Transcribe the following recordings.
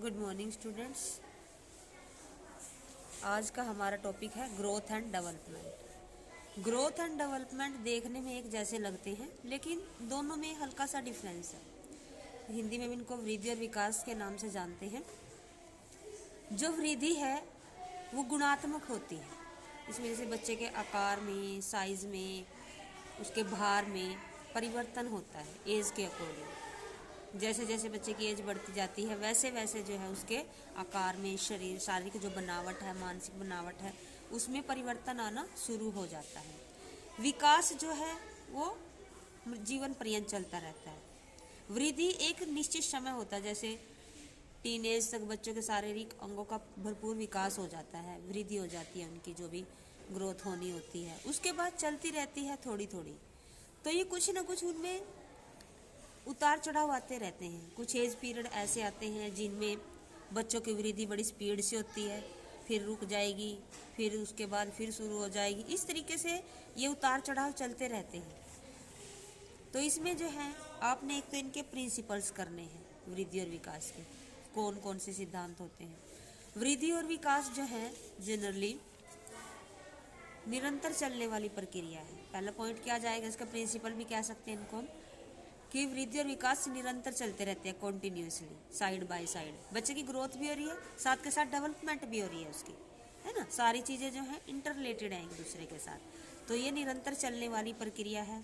Good morning students. आज का हमारा टॉपिक है growth and development. Growth and development देखने में एक जैसे लगते हैं, लेकिन दोनों में हल्का सा डिफरेंस है। हिंदी में भी इनको वृद्धि और विकास के नाम से जानते हैं। जो वृद्धि है वो गुणात्मक होती है। इसमें जैसे बच्चे के आकार में, साइज में, उसके भार में परिवर्तन होता है एज के अकॉर्डिंग। जैसे जैसे बच्चे की एज बढ़ती जाती है वैसे वैसे जो है उसके आकार में, शरीर, शारीरिक जो बनावट है, मानसिक बनावट है, उसमें परिवर्तन आना शुरू हो जाता है। विकास जो है वो जीवन पर्यंत चलता रहता है। वृद्धि एक निश्चित समय होता है, जैसे टीनेज तक बच्चों के शारीरिक अंगों का भरपूर विकास हो जाता है, वृद्धि हो जाती है, उनकी जो भी ग्रोथ होनी होती है उसके बाद चलती रहती है थोड़ी थोड़ी। तो ये कुछ ना कुछ उनमें उतार चढ़ाव आते रहते हैं। कुछ एज पीरियड ऐसे आते हैं जिनमें बच्चों की वृद्धि बड़ी स्पीड से होती है, फिर रुक जाएगी, फिर उसके बाद फिर शुरू हो जाएगी। इस तरीके से ये उतार चढ़ाव चलते रहते हैं। तो इसमें जो है आपने एक तो इनके प्रिंसिपल्स करने हैं वृद्धि और विकास के, कौन कौन से सिद्धांत होते हैं। वृद्धि और विकास जो है जनरली निरंतर चलने वाली प्रक्रिया है। पहला पॉइंट क्या जाएगा, इसका प्रिंसिपल भी कह सकते हैं इनको हम, कि वृद्धि और विकास निरंतर चलते रहते हैं, कॉन्टिन्यूसली, साइड बाय साइड। बच्चे की ग्रोथ भी हो रही है, साथ के साथ डेवलपमेंट भी हो रही है उसकी, है ना। सारी चीज़ें जो हैं इंटर रिलेटेड हैं एक दूसरे के साथ। तो ये निरंतर चलने वाली प्रक्रिया है।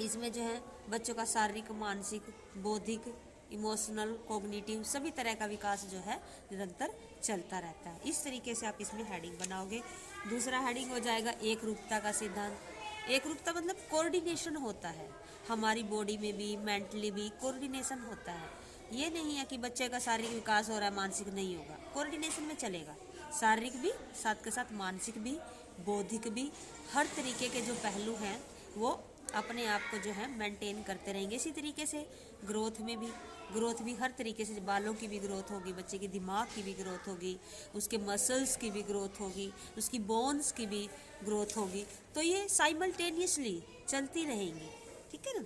इसमें जो है बच्चों का शारीरिक, मानसिक, बौद्धिक, इमोशनल, कॉग्निटिव सभी तरह का विकास जो है निरंतर चलता रहता है। इस तरीके से आप इसमें हेडिंग बनाओगे। दूसरा हेडिंग हो जाएगा एक रूपता का सिद्धांत। एक रूपता मतलब कोऑर्डिनेशन होता है, हमारी बॉडी में भी, मेंटली भी कोऑर्डिनेशन होता है। ये नहीं है कि बच्चे का शारीरिक विकास हो रहा है, मानसिक नहीं होगा, कोऑर्डिनेशन में चलेगा। शारीरिक भी, साथ के साथ मानसिक भी, बौद्धिक भी, हर तरीके के जो पहलू हैं वो अपने आप को जो है मेंटेन करते रहेंगे। इसी तरीके से ग्रोथ में भी, ग्रोथ भी हर तरीके से, बालों की भी ग्रोथ होगी, बच्चे के दिमाग की भी ग्रोथ होगी, उसके मसल्स की भी ग्रोथ होगी, उसकी बोन्स की भी ग्रोथ होगी। तो ये साइमल्टेनियसली चलती रहेंगी, ठीक है ना।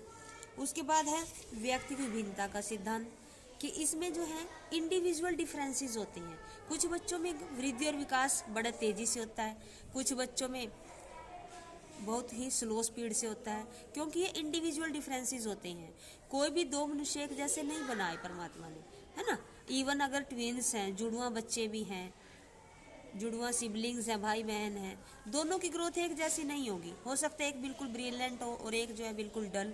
उसके बाद है व्यक्ति की विभिन्नता का सिद्धांत, कि इसमें जो है इंडिविजुअल डिफरेंसेस होते हैं। कुछ बच्चों में वृद्धि और विकास बड़े तेजी से होता है, कुछ बच्चों में बहुत ही स्लो स्पीड से होता है, क्योंकि ये इंडिविजुअल डिफरेंसेस होते हैं। कोई भी दो मनुष्य एक जैसे नहीं बनाए परमात्मा ने, है ना। इवन अगर ट्विन्स हैं, जुड़वा बच्चे भी हैं, जुड़वा सिबलिंग्स हैं, भाई बहन हैं, दोनों की ग्रोथ एक जैसी नहीं होगी। हो सकता है एक बिल्कुल ब्रिलियंट हो और एक जो है बिल्कुल डल,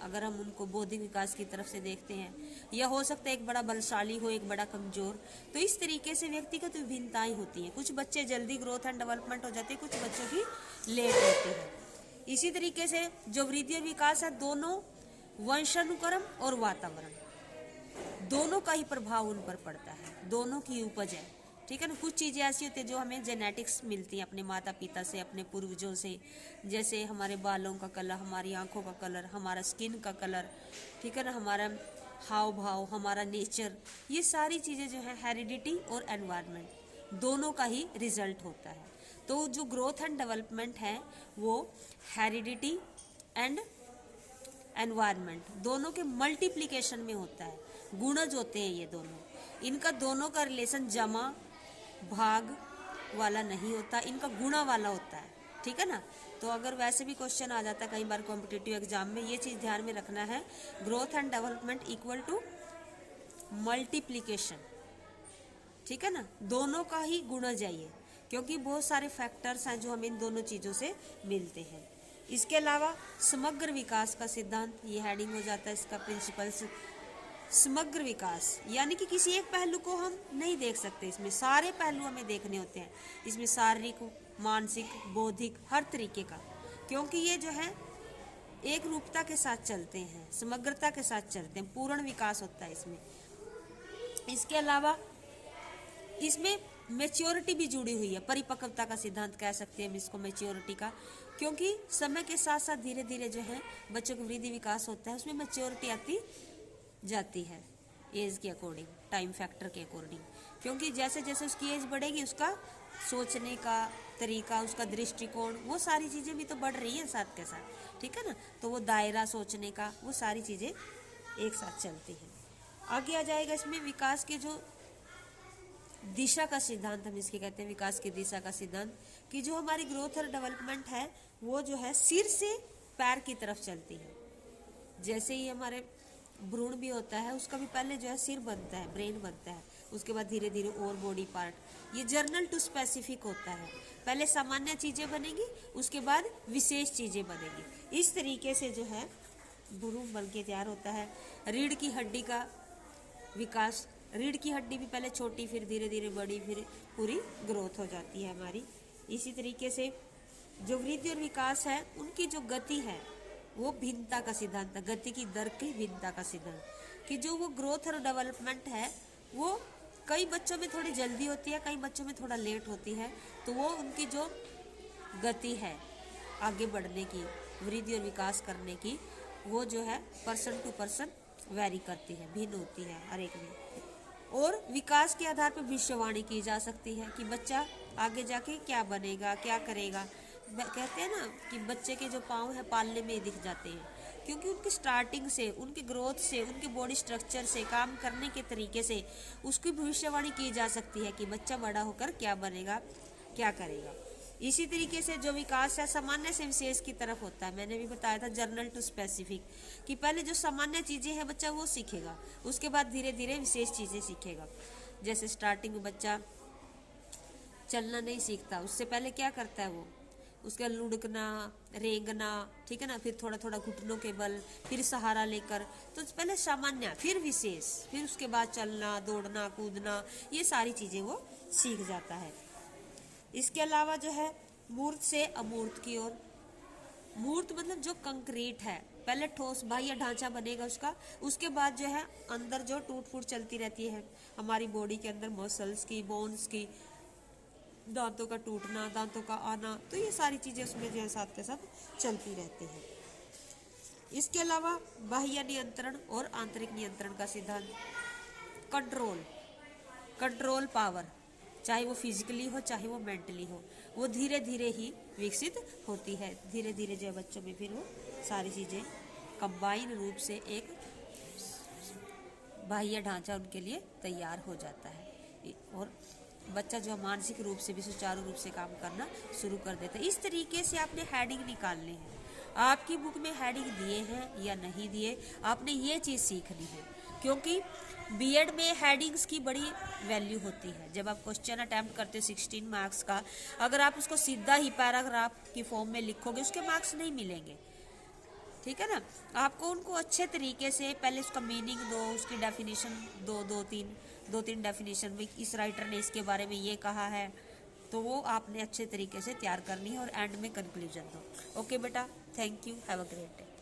अगर हम उनको बौद्धिक विकास की तरफ से देखते हैं, या हो सकता है एक बड़ा बलशाली हो, एक बड़ा कमजोर। तो इस तरीके से व्यक्तिगत विभिन्नताएं होती हैं। कुछ बच्चे जल्दी ग्रोथ एंड डेवलपमेंट हो जाते हैं, कुछ बच्चों की लेट होती है। इसी तरीके से जो वृद्धि और विकास है, दोनों वंशानुक्रम और वातावरण दोनों का ही प्रभाव उन पर पड़ता है, दोनों की उपज है, ठीक है ना। कुछ चीज़ें ऐसी होती है जो हमें जेनेटिक्स मिलती हैं अपने माता पिता से, अपने पूर्वजों से, जैसे हमारे बालों का कलर, हमारी आंखों का कलर, हमारा स्किन का कलर, ठीक है ना, हमारा हाव भाव, हमारा नेचर, ये सारी चीज़ें जो है हेरिडिटी और एनवायरनमेंट दोनों का ही रिजल्ट होता है। तो जो ग्रोथ एंड डेवलपमेंट है वो हेरिडिटी एंड एनवायरनमेंट दोनों के मल्टीप्लिकेशन में होता है। गुणज होते हैं ये दोनों, इनका दोनों का रिलेशन जमा भाग वाला नहीं होता, इनका गुणा वाला होता है, ठीक है ना। तो अगर वैसे भी क्वेश्चन आ जाता है कई बार कॉम्पिटिटिव एग्जाम में, ये चीज़ ध्यान में रखना है, growth and development equal to multiplication, ठीक है ना। दोनों का ही गुणज है ये, क्योंकि बहुत सारे फैक्टर्स हैं जो हमें इन दोनों चीज़ों से मिलते हैं। इसके अलावा समग्र विकास का सिद्धांत, ये हेडिंग हो जाता है इसका प्रिंसिपल्स। समग्र विकास यानी कि किसी एक पहलू को हम नहीं देख सकते, इसमें सारे पहलू हमें देखने होते हैं। इसमें शारीरिक, मानसिक, बौद्धिक, हर तरीके का, क्योंकि ये जो है एक रूपता के साथ चलते हैं, समग्रता के साथ चलते हैं, पूर्ण विकास होता है इसमें। इसके अलावा इसमें मैच्योरिटी भी जुड़ी हुई है, परिपक्वता का सिद्धांत कह सकते हैं हम इसको, मैच्योरिटी का, क्योंकि समय के साथ साथ धीरे धीरे जो है बच्चों का वृद्धि विकास होता है, उसमें मैच्योरिटी आती जाती है एज के अकॉर्डिंग, टाइम फैक्टर के अकॉर्डिंग। क्योंकि जैसे जैसे उसकी एज बढ़ेगी उसका सोचने का तरीका, उसका दृष्टिकोण, वो सारी चीज़ें भी तो बढ़ रही हैं साथ के साथ, ठीक है ना। तो वो दायरा सोचने का, वो सारी चीज़ें एक साथ चलती हैं। आगे आ जाएगा इसमें विकास के जो दिशा का सिद्धांत, हम इसके कहते हैं विकास की दिशा का सिद्धांत, कि जो हमारी ग्रोथ और डेवलपमेंट है वो जो है सिर से पैर की तरफ चलती है। जैसे ही हमारे भ्रूण भी होता है उसका भी पहले जो है सिर बनता है, ब्रेन बनता है, उसके बाद धीरे धीरे और बॉडी पार्ट, ये जर्नल टू स्पेसिफिक होता है। पहले सामान्य चीजें बनेगी, उसके बाद विशेष चीजें बनेगी। इस तरीके से जो है भ्रूण बन के तैयार होता है। रीढ़ की हड्डी का विकास, रीढ़ की हड्डी भी पहले छोटी, फिर धीरे धीरे बड़ी, फिर पूरी ग्रोथ हो जाती है हमारी। इसी तरीके से जो वृद्धि और विकास है उनकी जो गति है वो भिन्नता का सिद्धांत है, गति की दर की भिन्नता का सिद्धांत, कि जो वो ग्रोथ और डेवलपमेंट है वो कई बच्चों में थोड़ी जल्दी होती है, कई बच्चों में थोड़ा लेट होती है। तो वो उनकी जो गति है आगे बढ़ने की, वृद्धि और विकास करने की, वो जो है पर्सन टू पर्सन वैरी करती है, भिन्न होती है हर एक में। और विकास के आधार पर भविष्यवाणी की जा सकती है कि बच्चा आगे जाके क्या बनेगा, क्या करेगा। कहते हैं ना कि बच्चे के जो पाँव है पालने में ही दिख जाते हैं, क्योंकि उनकी स्टार्टिंग से, उनकी ग्रोथ से, उनके बॉडी स्ट्रक्चर से, काम करने के तरीके से उसकी भविष्यवाणी की जा सकती है कि बच्चा बड़ा होकर क्या बनेगा, क्या करेगा। इसी तरीके से जो विकास है सामान्य से विशेष की तरफ होता है। मैंने भी बताया था जर्नल टू स्पेसिफिक, कि पहले जो सामान्य चीज़ें हैं बच्चा वो सीखेगा, उसके बाद धीरे धीरे विशेष चीज़ें सीखेगा। जैसे स्टार्टिंग में बच्चा चलना नहीं सीखता, उससे पहले क्या करता है वो, उसका लुढ़कना, रेंगना, ठीक है ना, फिर थोड़ा थोड़ा घुटनों के बल, फिर सहारा लेकर, तो पहले सामान्य, फिर विशेष, फिर उसके बाद चलना, दौड़ना, कूदना, ये सारी चीज़ें वो सीख जाता है। इसके अलावा जो है मूर्त से अमूर्त की ओर, मूर्त मतलब जो कंक्रीट है, पहले ठोस बाह्य ढांचा बनेगा उसका, उसके बाद जो है अंदर जो टूट फूट चलती रहती है हमारी बॉडी के अंदर, मसल्स की, बोन्स की, दांतों का टूटना, दांतों का आना, तो ये सारी चीज़ें उसमें जो है साथ के साथ चलती रहती हैं। इसके अलावा बाह्य नियंत्रण और आंतरिक नियंत्रण का सिद्धांत, कंट्रोल पावर, चाहे वो फिजिकली हो चाहे वो मेंटली हो, वो धीरे धीरे ही विकसित होती है। धीरे धीरे जो है बच्चों में फिर वो सारी चीज़ें कंबाइन रूप से एक बाह्य ढांचा उनके लिए तैयार हो जाता है, और बच्चा जो मानसिक रूप से भी सुचारू रूप से काम करना शुरू कर देता है। इस तरीके से आपने हेडिंग निकालनी है। आपकी बुक में हेडिंग दिए हैं या नहीं दिए, आपने ये चीज़ सीखनी है, क्योंकि बीएड में हेडिंग्स की बड़ी वैल्यू होती है। जब आप क्वेश्चन अटैम्प्ट करते हो 16 मार्क्स का, अगर आप उसको सीधा ही पैराग्राफ की फॉर्म में लिखोगे उसके मार्क्स नहीं मिलेंगे, ठीक है ना। आपको उनको अच्छे तरीके से पहले उसका मीनिंग दो, उसकी डेफिनेशन दो तीन डेफिनेशन में इस राइटर ने इसके बारे में ये कहा है, तो वो आपने अच्छे तरीके से तैयार करनी है, और एंड में कंक्लूजन दो। ओके बेटा, thank you, have a great day.